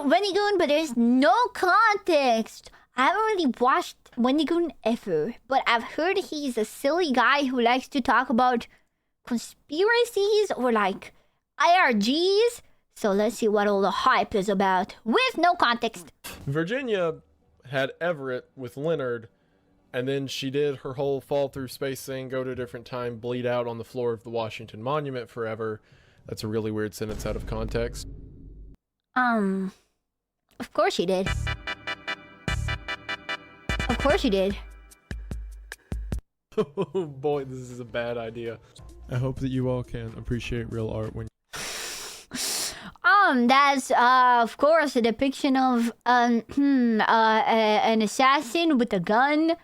Wendigoon, but there's no context. I haven't really watched Wendigoon ever, but I've heard he's a silly guy who likes to talk about conspiracies or like IRGs. So let's see what all the hype is about with no context. Virginia had Everett with Leonard, and then she did her whole fall through space thing, go to a different time, bleed out on the floor of the Washington Monument forever. That's a really weird sentence out of context. Of course she did. Of course she did. Oh boy, this is a bad idea. I hope that you all can appreciate real art when That's of course a depiction of an assassin with a gun.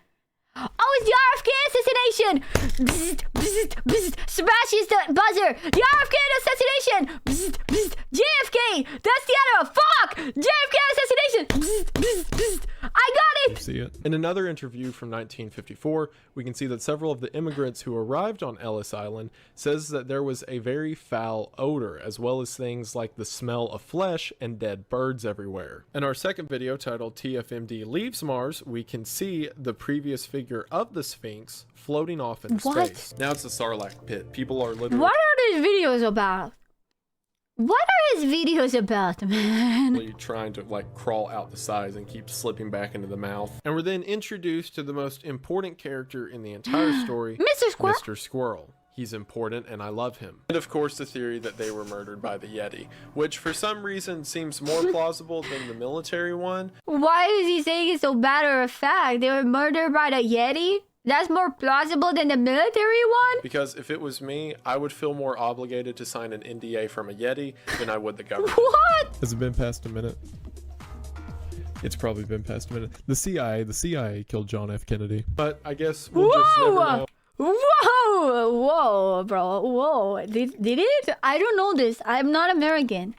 Oh, it's the RFK assassination! Bzzzt, bzzzt, bzzzt. Sebastian's the buzzer! The RFK assassination! Bzzzt, bzzzt. JFK! That's the other one! Fuck! JFK assassination! Bzzzt, bzzzt, bzzzt. I got it! see it. In another interview from 1954, we can see that several of the immigrants who arrived on Ellis Island says that there was a very foul odor, as well as things like the smell of flesh and dead birds everywhere. In our second video titled TFMD Leaves Mars, we can see the previous figure of the Sphinx floating off in space. Now it's a Sarlacc pit. People are literally... What are these videos about? What are his videos about, man? trying to like crawl out the sides and keep slipping back into the mouth. And we're then introduced to the most important character in the entire story, Mr. Squirrel. Mr. Squirrel. He's important and I love him. And of course the theory that they were murdered by the Yeti, which for some reason seems more plausible than the military one. Why is he saying it so matter of fact? They were murdered by the Yeti? That's more plausible than the military one? Because if it was me, I would feel more obligated to sign an NDA from a Yeti than I would the government. What? Has it been past a minute? It's probably been past a minute. The CIA killed John F. Kennedy. But I guess we'll just never know. Whoa, bro, whoa. Did it? I don't know this. I'm not American.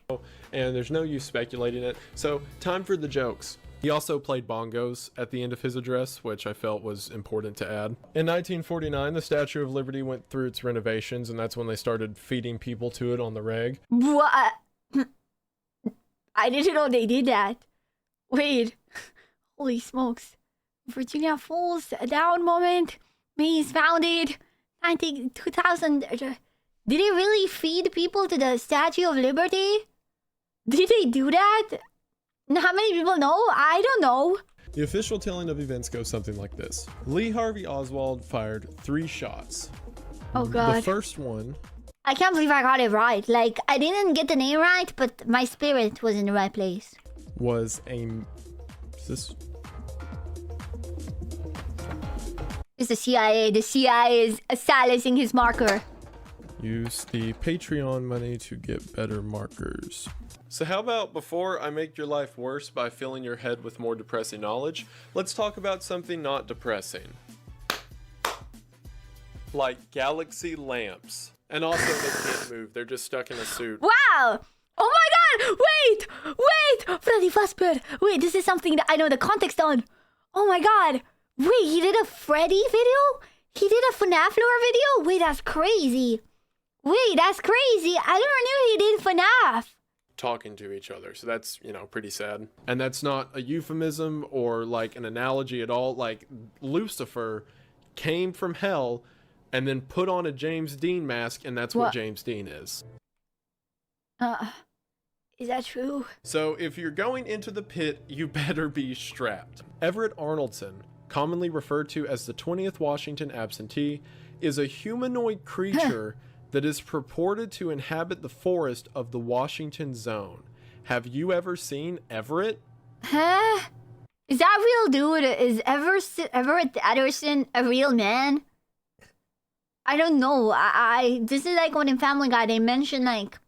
And there's no use speculating it. So, time for the jokes. He also played bongos at the end of his address, which I felt was important to add. In 1949, the Statue of Liberty went through its renovations, and that's when they started feeding people to it on the reg. What? I didn't know they did that. Wait. Holy smokes. Virginia Falls, a down moment. Maze founded 2000. Did they really feed people to the Statue of Liberty? Did they do that? How many people know? I don't know. The official telling of events goes something like this. Lee Harvey Oswald fired 3 shots. Oh god. The first one... I can't believe I got it right. Like, I didn't get the name right, but my spirit was in the right place. Was a... Is this... It's the CIA. The CIA is silencing his marker. Use the Patreon money to get better markers. So how about before I make your life worse by filling your head with more depressing knowledge, let's talk about something not depressing. Like galaxy lamps. And also they can't move, they're just stuck in a suit. Wow! Oh my god! Wait! Freddy Fazbear! Wait, this is something that I know the context on. Oh my god! Wait, he did a Freddy video? He did a FNAF lore video? Wait, that's crazy. Wait, that's crazy. I never knew he did FNAF. Talking to each other, so that's, you know, pretty sad. And that's not a euphemism or like an analogy at all. Like Lucifer came from hell and then put on a James Dean mask, and that's what James Dean is. Is that true? So if you're going into the pit, you better be strapped. Everett Arnoldson, commonly referred to as the 20th Washington absentee, is a humanoid creature that is purported to inhabit the forest of the Washington Zone. Have you ever seen Everett? Huh? Is that real dude? Is Everett Anderson a real man? I don't know. This is like when in Family Guy they mention like,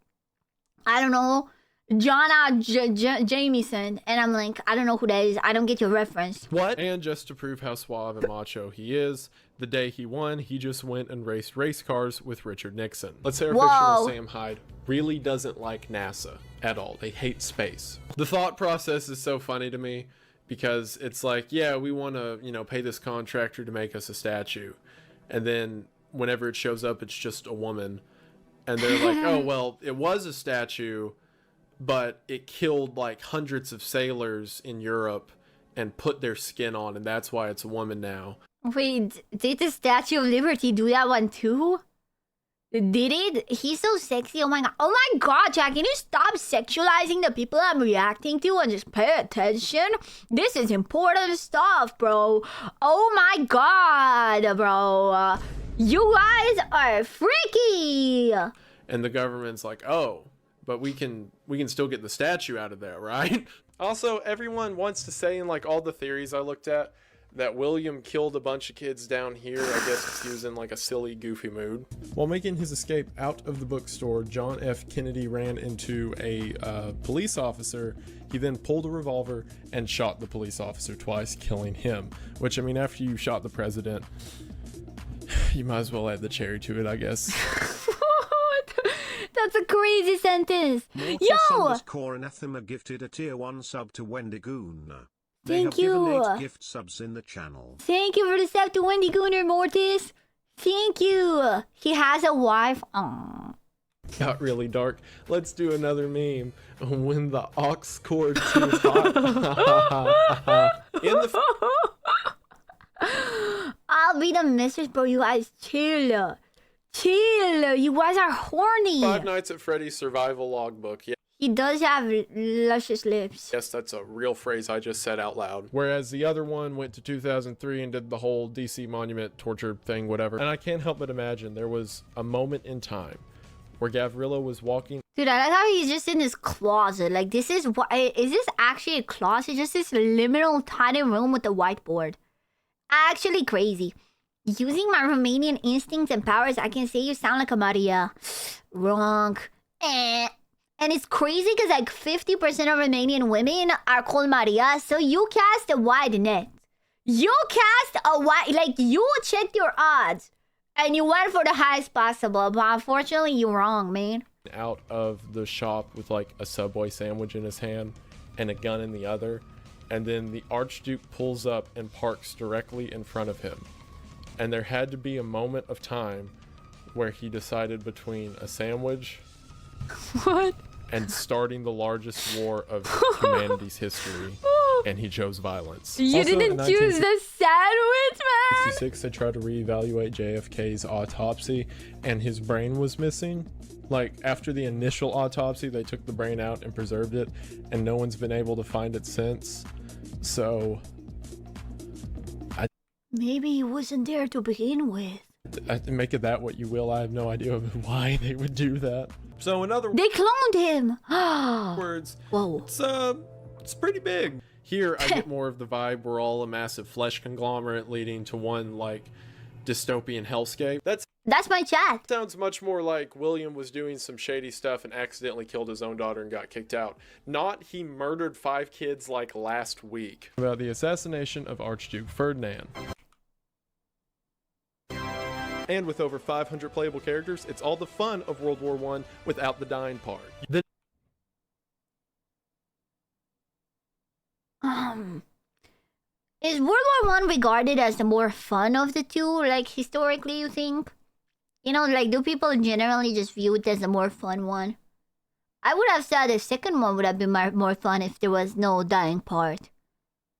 I don't know, Jameson, and I'm like, I don't know who that is. I don't get your reference. What? And just to prove how suave and macho he is, the day he won, he just went and raced race cars with Richard Nixon. Let's say our fictional Sam Hyde really doesn't like NASA at all. They hate space. The thought process is so funny to me because it's like, yeah, we want to, you know, pay this contractor to make us a statue. And then whenever it shows up, it's just a woman. And they're like, oh, well, it was a statue, but it killed like hundreds of sailors in Europe and put their skin on, and that's why it's a woman now. Wait, did the Statue of Liberty do that one too? Did it? He's so sexy. Oh my god, Jack, can you stop sexualizing the people I'm reacting to and just pay attention? This is important stuff, bro. Oh my god, bro. You guys are freaky. And the government's like, oh, but we can still get the statue out of there, right? Also, everyone wants to say in like all the theories I looked at that William killed a bunch of kids down here. I guess he was in like a silly, goofy mood. While making his escape out of the bookstore, John F. Kennedy ran into a police officer. He then pulled a revolver and shot the police officer twice, killing him. Which, I mean, after you shot the president, you might as well add the cherry to it, I guess. That's a crazy sentence. Core Anathema gifted a tier 1 sub to Wendigoon. Thank you. Given 8 gift subs in the channel. Thank you for the sub to Wendigooner, Mortis. Thank you. He has a wife. Aww. Got really dark. Let's do another meme. When the ox cord too hot. In the I'll be the mistress, bro. You guys chill. Chill. You guys are horny. Five Nights at Freddy's survival logbook. Yeah. He does have luscious lips. Yes, that's a real phrase I just said out loud. Whereas the other one went to 2003 and did the whole DC Monument torture thing, whatever. And I can't help but imagine there was a moment in time where Gavrilo was walking. Dude, I like how he's just in this closet. Like, this is what is this actually a closet? Just this liminal tiny room with a whiteboard. Actually crazy. Using my Romanian instincts and powers, I can say you sound like a Maria. Wrong. And it's crazy because like 50% of Romanian women are called Maria, so you cast a wide net. You cast a wide, like you checked your odds and you went for the highest possible, but unfortunately you're wrong, man. Out of the shop with like a Subway sandwich in his hand and a gun in the other, and then the Archduke pulls up and parks directly in front of him. And there had to be a moment of time where he decided between a sandwich What? and starting the largest war of humanity's history, and he chose violence. You Also, didn't choose the sandwich, man! 1966, they tried to reevaluate JFK's autopsy, and his brain was missing. Like, after the initial autopsy, they took the brain out and preserved it, and no one's been able to find it since. So maybe he wasn't there to begin with. make it that what you will. I have no idea why they would do that. So in other They cloned him! words, Whoa. it's pretty big. Here I get more of the vibe we're all a massive flesh conglomerate leading to one like dystopian hellscape. That's my chat. Sounds much more like William was doing some shady stuff and accidentally killed his own daughter and got kicked out. Not he murdered 5 kids like last week. About the assassination of Archduke Ferdinand. And with over 500 playable characters, it's all the fun of World War I without the dying part. Is World War I regarded as the more fun of the two, like historically, you think? You know, like, do people generally just view it as the more fun one? I would have said the second one would have been more fun if there was no dying part.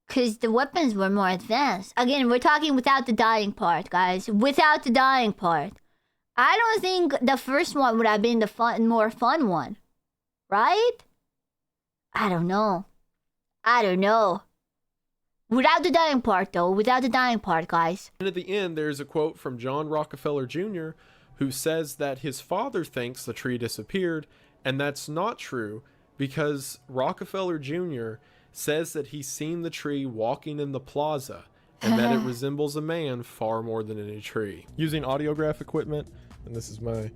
Because the weapons were more advanced. Again, we're talking without the dying part, guys. Without the dying part. I don't think the first one would have been the more fun one. Right? I don't know. Without the dying part, though. Without the dying part, guys. And at the end, there's a quote from John Rockefeller Jr., who says that his father thinks the tree disappeared, and that's not true, because Rockefeller Jr. says that he's seen the tree walking in the plaza, and that it resembles a man far more than any tree. Using audiograph equipment, and this is my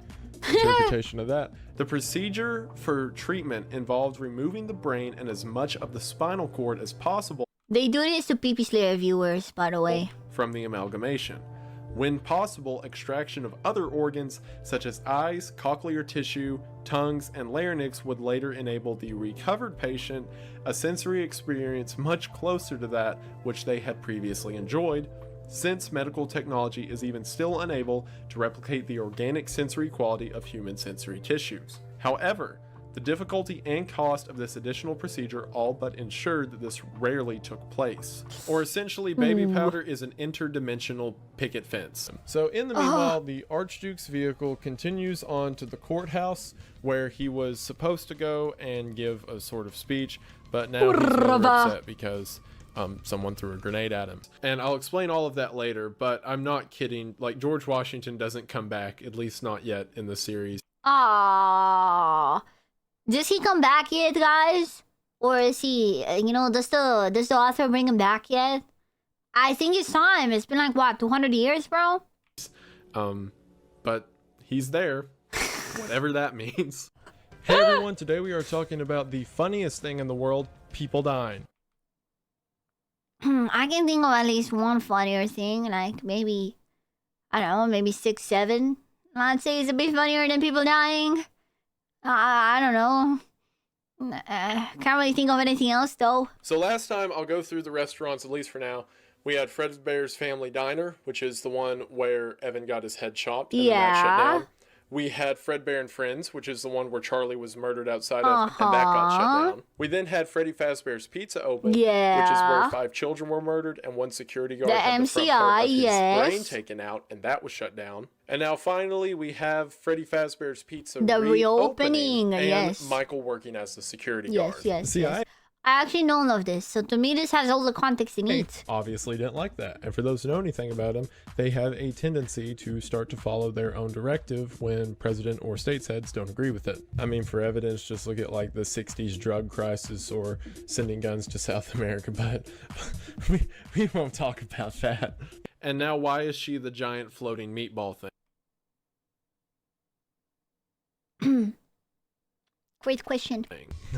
interpretation of that, the procedure for treatment involved removing the brain and as much of the spinal cord as possible. They do this to Pipi Slayer viewers, by the way. From the amalgamation. When possible, extraction of other organs such as eyes, cochlear tissue, tongues, and larynx would later enable the recovered patient a sensory experience much closer to that which they had previously enjoyed, since medical technology is even still unable to replicate the organic sensory quality of human sensory tissues. However, The difficulty and cost of this additional procedure all but ensured that this rarely took place. Or essentially, baby powder is an interdimensional picket fence. So in the meanwhile, the Archduke's vehicle continues on to the courthouse where he was supposed to go and give a sort of speech, but now he's really upset because someone threw a grenade at him. And I'll explain all of that later, but I'm not kidding. Like, George Washington doesn't come back, at least not yet in the series. Aww. Does he come back yet, guys? Or is he, does the author bring him back yet? I think it's time. It's been like, what, 200 years, bro? But he's there, whatever that means. Hey everyone, today we are talking about the funniest thing in the world, people dying. I can think of at least one funnier thing, like maybe, I don't know, maybe 6, 7. I'd say it's a bit funnier than people dying. I don't know. Can't really think of anything else, though. So last time, I'll go through the restaurants, at least for now. We had Fredbear's Family Diner, which is the one where Evan got his head chopped and then that shut down. We had Fredbear and Friends, which is the one where Charlie was murdered outside of, and that got shut down. We then had Freddy Fazbear's Pizza open, which is where 5 children were murdered and 1 security guard had the front part of his brain taken out, and that was shut down. And now finally we have Freddy Fazbear's Pizza reopening, and Michael working as the security guard. See, I actually know all of this, so to me this has all the context it needs. Obviously didn't like that. And for those who know anything about him, they have a tendency to start to follow their own directive when president or states heads don't agree with it. I mean, for evidence, just look at like the 60s drug crisis or sending guns to South America, but we won't talk about that. And now why is she the giant floating meatball thing? Great question.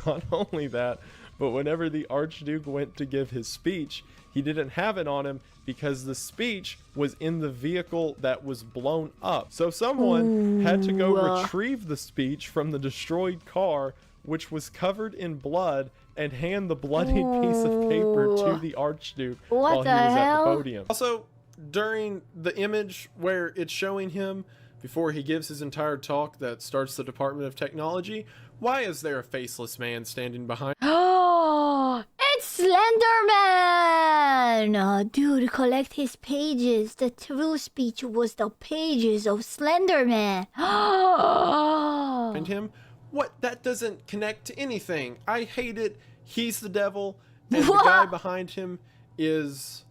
Not only that, but whenever the Archduke went to give his speech, he didn't have it on him because the speech was in the vehicle that was blown up. So someone had to go retrieve the speech from the destroyed car, which was covered in blood, and hand the bloodied piece of paper to the Archduke while he was at the podium. Also, during the image where it's showing him before he gives his entire talk that starts the Department of Technology, why is there a faceless man standing behind? Oh, it's Slenderman! Dude, collect his pages. The true speech was the pages of Slenderman. And him? What? That doesn't connect to anything. I hate it. He's the devil, and the guy behind him is...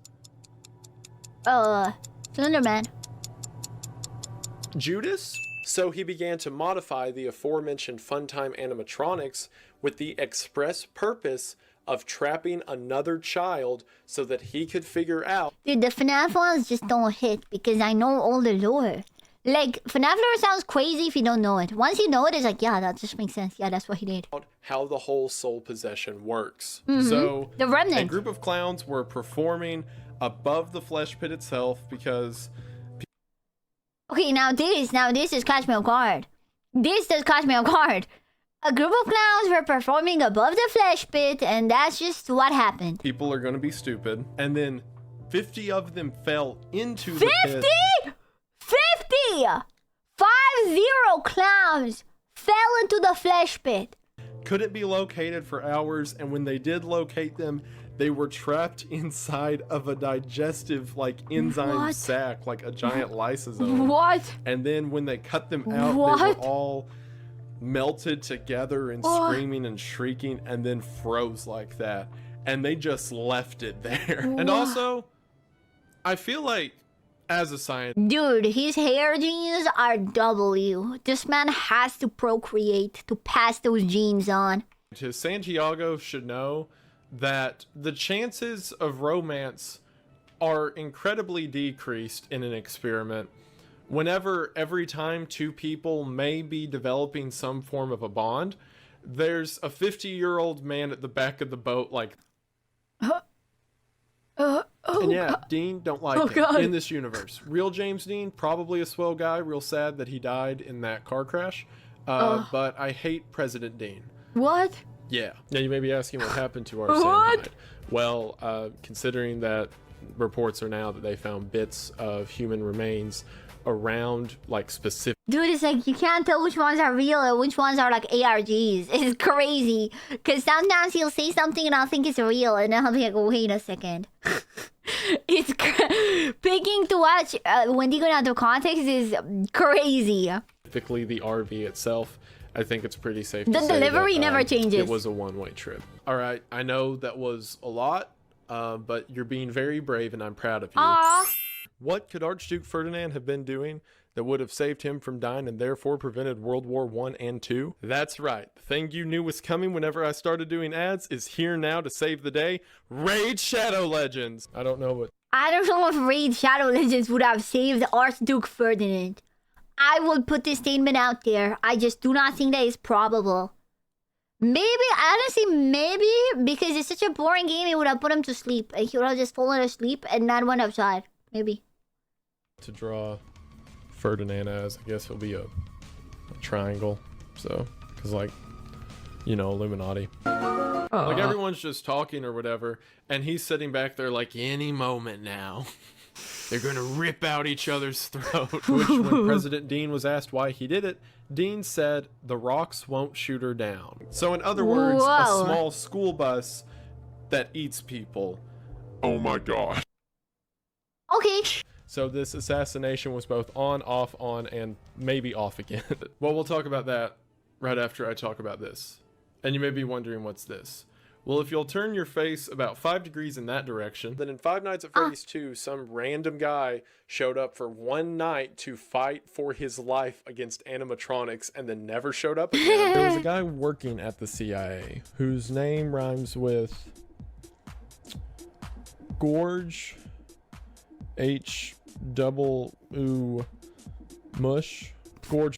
Slenderman. Judas? So he began to modify the aforementioned Funtime animatronics with the express purpose of trapping another child so that he could figure out... Dude, the FNAF ones just don't hit because I know all the lore. Like, FNAF lore sounds crazy if you don't know it. Once you know it, it's like, yeah, that just makes sense. Yeah, that's what he did. How the whole soul possession works. So the remnant. A group of clowns were performing above the flesh pit itself because... Okay, now this is catch me off guard. This does catch me off guard. A group of clowns were performing above the flesh pit, and that's just what happened. People are gonna be stupid. And then 50 of them fell into the pit. 50! 50 clowns fell into the flesh pit. Couldn't be located for hours, and when they did locate them, they were trapped inside of a digestive, like, enzyme sac, like a giant lysosome. What? And then when they cut them out, they were all melted together and screaming and shrieking, and then froze like that. And they just left it there. And also, I feel like, as a scientist... Dude, his hair genes are W. This man has to procreate to pass those genes on. Santiago should know that the chances of romance are incredibly decreased in an experiment whenever every time 2 people may be developing some form of a bond, there's a 50-year-old man at the back of the boat like... and yeah, Dean, don't like him in this universe. Real James Dean, probably a swell guy, real sad that he died in that car crash. But I hate President Dean. What? Yeah. Now you may be asking what happened to our Sandhide. Well, considering that reports are now that they found bits of human remains around like specific Dude, it's like you can't tell which ones are real and which ones are like ARGs. It's crazy. Because sometimes he'll say something and I'll think it's real. And then I'll be like, wait a second. Picking to watch Wendigoon out of context is crazy. specifically the RV itself. I think it's pretty safe The to say delivery that, never changes. It was a one-way trip. All right, I know that was a lot, but you're being very brave and I'm proud of you. Aww. What could Archduke Ferdinand have been doing that would have saved him from dying and therefore prevented World War I and II? That's right. The thing you knew was coming whenever I started doing ads is here now to save the day. Raid Shadow Legends. I don't know if Raid Shadow Legends would have saved Archduke Ferdinand. I will put this statement out there. I just do not think that is probable. Maybe, honestly, maybe because it's such a boring game, it would have put him to sleep. And he would have just fallen asleep and not went outside. Maybe. to draw Ferdinand as. I guess it'll be a triangle. So, because like, you know, Illuminati. Like everyone's just talking or whatever, and he's sitting back there like, any moment now, they're gonna rip out each other's throat. Which, when President Dean was asked why he did it, Dean said, "The rocks won't shoot her down." So in other words, a small school bus that eats people. Oh my god. Okay. So this assassination was both on, off, on, and maybe off again. Well, we'll talk about that right after I talk about this. And you may be wondering, what's this? Well, if you'll turn your face about 5 degrees in that direction, then in Five Nights at Freddy's 2, some random guy showed up for one night to fight for his life against animatronics and then never showed up again. There was a guy working at the CIA whose name rhymes with Gorge, H-double-oo, Mush, Gorge.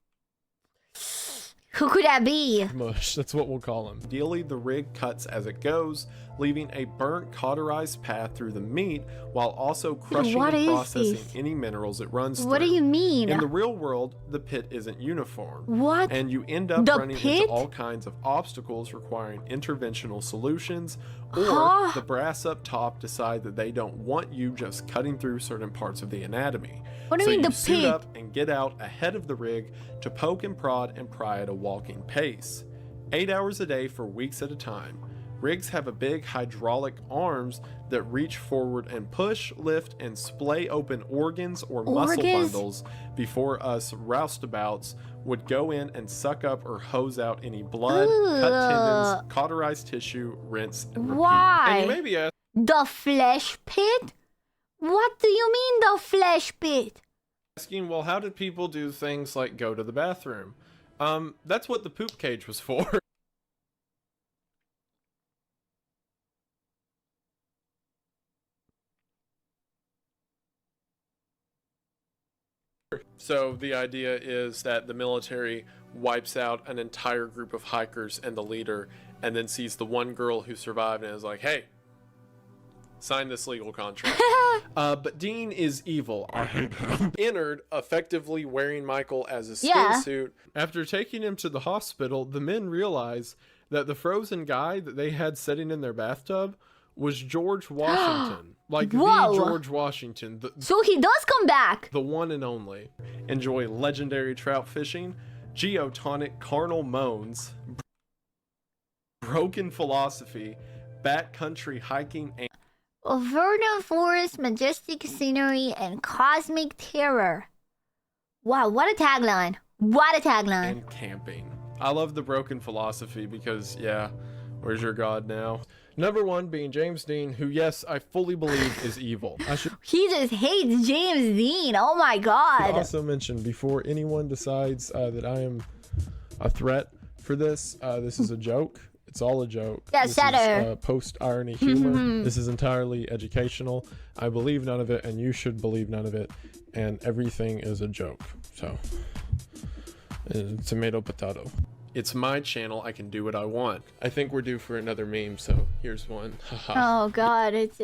Who could that be? Mush, that's what we'll call him. Ideally, the rig cuts as it goes, leaving a burnt, cauterized path through the meat while also crushing and processing any minerals it runs through. What do you mean? In the real world, the pit isn't uniform. What? And you end up running into all kinds of obstacles requiring interventional solutions, or the brass up top decide that they don't want you just cutting through certain parts of the anatomy. What do you mean the pit? So you suit up and get out ahead of the rig to poke and prod and pry at a walking pace. 8 hours a day for weeks at a time. Rigs have a big hydraulic arms that reach forward and push, lift, and splay open organs or muscle bundles before us roustabouts would go in and suck up or hose out any blood, cut tendons, cauterized tissue, rinse, and repeat. Why? And you may be the flesh pit? What do you mean the flesh pit? asking, well, how did people do things like go to the bathroom? That's what the poop cage was for. So the idea is that the military wipes out an entire group of hikers and the leader, and then sees the one girl who survived and is like, hey, sign this legal contract. But Dean is evil. I hate him. Entered, effectively wearing Michael as a skin suit. After taking him to the hospital, the men realize that the frozen guy that they had sitting in their bathtub was George Washington. Like the George Washington. So he does come back. The one and only. Enjoy legendary trout fishing, geotonic carnal moans, broken philosophy, backcountry hiking, and Verdant forest, majestic scenery, and cosmic terror. Wow, what a tagline. What a tagline. and camping. I love the broken philosophy because, yeah, where's your God now? Number 1 being James Dean, who, yes, I fully believe is evil. I should He just hates James Dean. Oh my god. also mention, before anyone decides that I am a threat for this, this is a joke. It's all a joke. Yeah, this Shadow. is post-irony humor. This is entirely educational. I believe none of it, and you should believe none of it. And everything is a joke. So, tomato, potato. It's my channel. I can do what I want. I think we're due for another meme, so here's one. Oh god, it's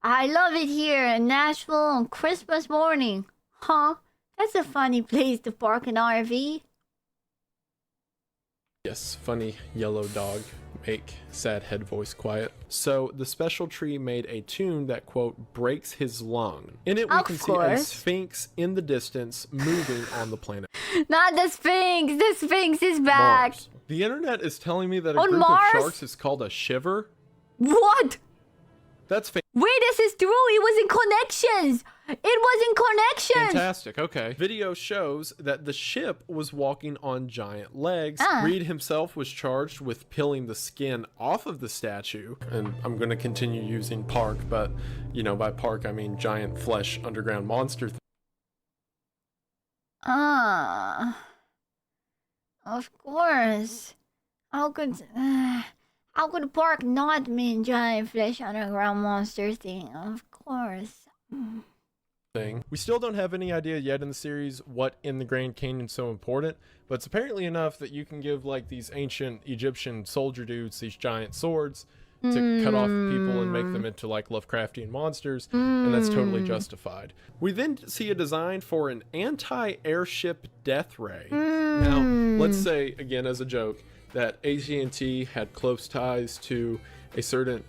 I love it here in Nashville on Christmas morning. Huh? That's a funny place to park an RV. Yes, funny yellow dog. Make sad head voice quiet. So the special tree made a tune that, quote, breaks his lung. In it, we can see a sphinx in the distance moving on the planet Not the Sphinx. The Sphinx is back. Mars. The internet is telling me that a On group Mars? of sharks is called a shiver. What? That's Wait, this is true. It was in Connections. It was in Connections. fantastic. Okay. Video shows that the ship was walking on giant legs. Reed himself was charged with peeling the skin off of the statue. And I'm going to continue using park, but, you know, by park, I mean giant flesh underground monster. Of course. How could Park not mean giant flesh underground monster thing? Of course. Thing. We still don't have any idea yet in the series what in the Grand Canyon is so important, but it's apparently enough that you can give like these ancient Egyptian soldier dudes these giant swords to cut off people and make them into like Lovecraftian monsters, and that's totally justified. We then see a design for an anti-airship death ray. Now, let's say again as a joke that AT&T had close ties to a certain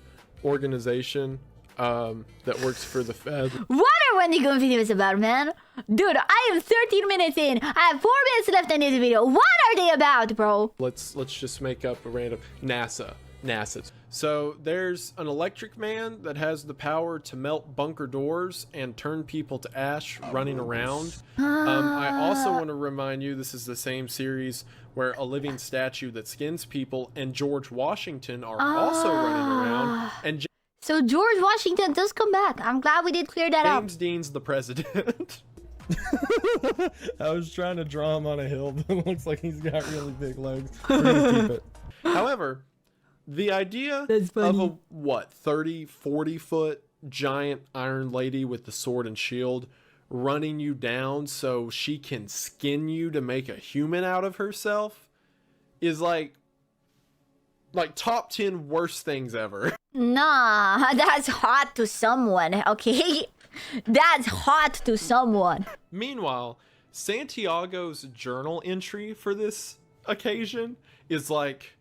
organization that works for the Fed. What are Wendigoon videos about, man? Dude, I am 13 minutes in. I have 4 minutes left in this video. What are they about, bro? Let's just make up a random NASA. So there's an electric man that has the power to melt bunker doors and turn people to ash running around. I also want to remind you, this is the same series where a living statue that skins people and George Washington are also running around. And So George Washington does come back. I'm glad we did clear that up. James Dean's the president. I was trying to draw him on a hill, but it looks like he's got really big legs. We're gonna keep it. However, the idea of a, 30, 40 foot giant iron lady with the sword and shield running you down so she can skin you to make a human out of herself is like top 10 worst things ever. Nah, that's hot to someone, okay? That's hot to someone. Meanwhile, Santiago's journal entry for this occasion is like,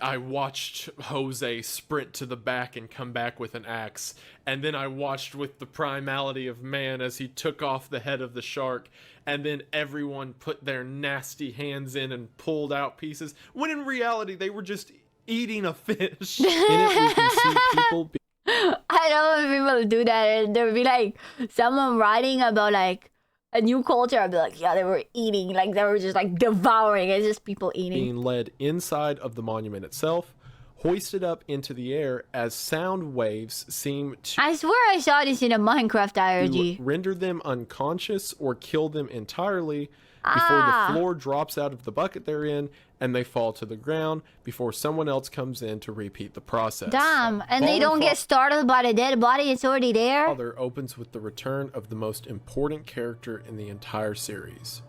I watched Jose sprint to the back and come back with an axe, and then I watched with the primality of man as he took off the head of the shark, and then everyone put their nasty hands in and pulled out pieces, when in reality they were just eating a fish. In it we can see people I know when people do that, and there would be like someone writing about like a new culture. I'd be like, yeah, they were eating, like they were just like devouring. It's just people eating. Being led inside of the monument itself, hoisted up into the air as sound waves seem to I swear I saw this in a Minecraft IRG. render them unconscious or kill them entirely before the floor drops out of the bucket they're in and they fall to the ground before someone else comes in to repeat the process. Damn, and they don't get startled by the dead body. It's already there. Father opens with the return of the most important character in the entire series.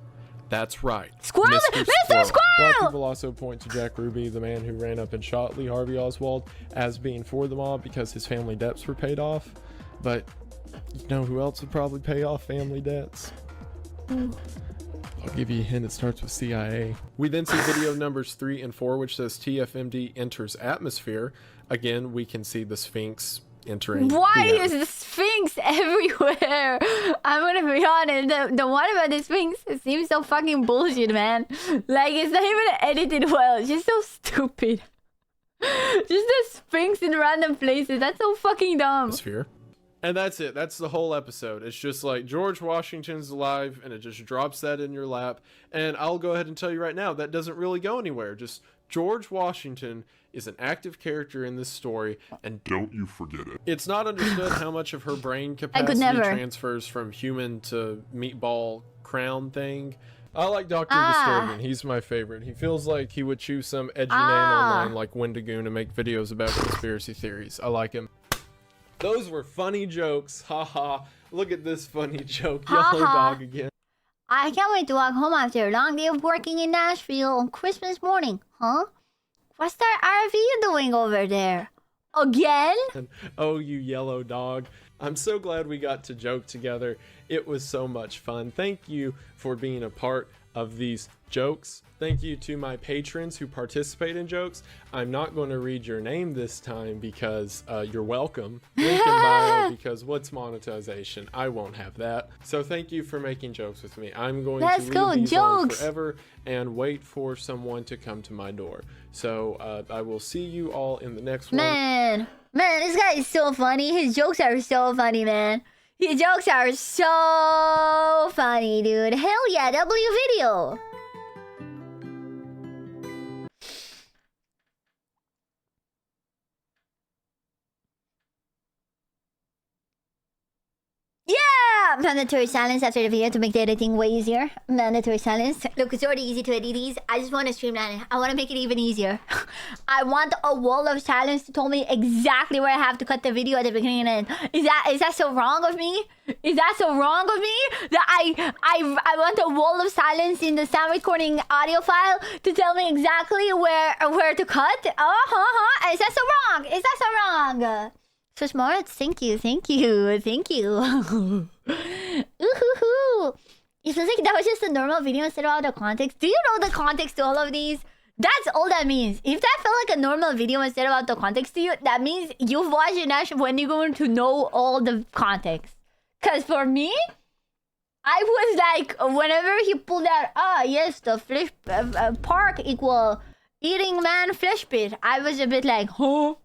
That's right, Squirrel! Mr. A lot of Squirrel! people also point to Jack Ruby, the man who ran up and shot Lee Harvey Oswald, as being for the mob because his family debts were paid off. But you know who else would probably pay off family debts? I'll give you a hint, it starts with CIA. We then see video numbers 3 and 4, which says TFMD enters atmosphere. Again, we can see the Sphinx entering. Why is the Sphinx everywhere? I'm gonna be honest, the one about the Sphinx, it seems so fucking bullshit, man. Like, it's not even edited well, it's just so stupid. Just the Sphinx in random places, that's so fucking dumb. Atmosphere. And that's it. That's the whole episode. It's just like George Washington's alive and it just drops that in your lap. And I'll go ahead and tell you right now, that doesn't really go anywhere. Just George Washington is an active character in this story, and Don't you forget it. it's not understood how much of her brain capacity never. transfers from human to meatball crown thing. I like Dr. Disturbing. He's my favorite. He feels like he would choose some edgy name online like Wendigoon and make videos about conspiracy theories. I like him. Those were funny jokes. Haha. Look at this funny joke. Yellow dog again. I can't wait to walk home after a long day of working in Nashville on Christmas morning, huh? What's that RV doing over there? Again? Oh, you yellow dog. I'm so glad we got to joke together. It was so much fun. Thank you for being a part of these jokes. Thank you to my patrons who participate in jokes. I'm not going to read your name this time because you're welcome. Link in bio, because what's monetization? I won't have that. So thank you for making jokes with me. I'm going to leave these on forever and wait for someone to come to my door. So I will see you all in the next one. Man, this guy is so funny. His jokes are so funny, man. His jokes are so funny, dude. Hell yeah, W video. Yeah! Mandatory silence after the video to make the editing way easier. Mandatory silence. Look, it's already easy to edit these. I just want to streamline it. I want to make it even easier. I want a wall of silence to tell me exactly where I have to cut the video at the beginning and end. Is that so wrong of me? Is that so wrong of me? That I want a wall of silence in the sound recording audio file to tell me exactly where to cut? Is that so wrong? Is that so wrong? So smart. Thank you. Ooh-hoo-hoo. It feels like that was just a normal video instead of all the context. Do you know the context to all of these? That's all that means. If that felt like a normal video instead of all the context to you, that means you've watched enough Wendigoon to know all the context. Because for me, I was like, whenever he pulled out, yes, the flesh park equal eating man flesh pit, I was a bit like, huh?